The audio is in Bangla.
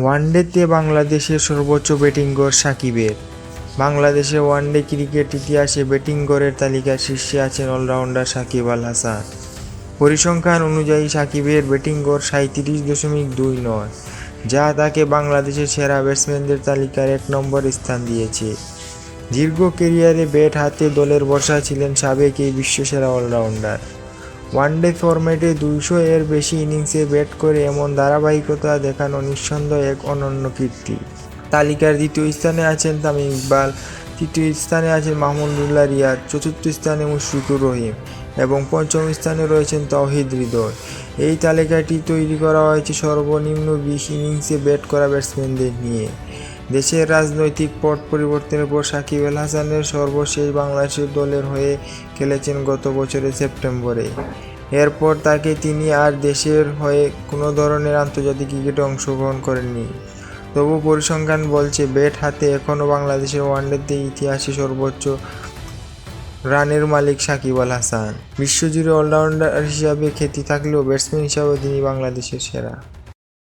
ওয়ানডেতে বাংলাদেশের সর্বোচ্চ ব্যাটিং গড় সাকিবের। বাংলাদেশের ওয়ানডে ক্রিকেট ইতিহাসে ব্যাটিং গড়ের তালিকায় শীর্ষে আছেন অলরাউন্ডার সাকিব আল হাসান। পরিসংখ্যান অনুযায়ী সাকিবের ব্যাটিং গড় 37.29, যা তাকে বাংলাদেশের সেরা ব্যাটসম্যানদের তালিকার 1 নম্বর স্থান দিয়েছে। দীর্ঘ ক্যারিয়ারে ব্যাট হাতে দলের ভরসা ছিলেন সাবেক এই বিশ্বসেরা অলরাউন্ডার। ওয়ানডে ফরম্যাটে 200-এর বেশি ইনিংসে ব্যাট করে এমন ধারাবাহিকতা দেখানো নিঃসন্দেহে এক অনন্য কীর্তি। তালিকার দ্বিতীয় স্থানে আছেন তামিম ইকবাল, তৃতীয় স্থানে আছেন মাহমুদুল্লাহ রিয়াদ, চতুর্থ স্থানে মুশফিকুর রহিম এবং পঞ্চম স্থানে রয়েছেন তাওহিদ হৃদয়। এই তালিকাটি তৈরি করা হয়েছে সর্বনিম্ন 20 ইনিংসে ব্যাট করা ব্যাটসম্যানদের নিয়ে। দেশের রাজনৈতিক পট পরিবর্তনের পর সাকিব আল হাসানের সর্বশেষ বাংলাদেশের দলের হয়ে খেলেছেন গত বছরের সেপ্টেম্বরে। এরপর তিনি আর দেশের হয়ে কোনো ধরনের আন্তর্জাতিক ক্রিকেটে অংশগ্রহণ করেননি। তবু পরিসংখ্যান বলছে ব্যাট হাতে এখনও বাংলাদেশের ওয়ানডেতে ইতিহাসে সর্বোচ্চ রানের মালিক সাকিব আল হাসান। বিশ্বজুড়ে অলরাউন্ডার হিসাবে খ্যাতি থাকলেও ব্যাটসম্যান হিসাবেও তিনি বাংলাদেশের সেরা।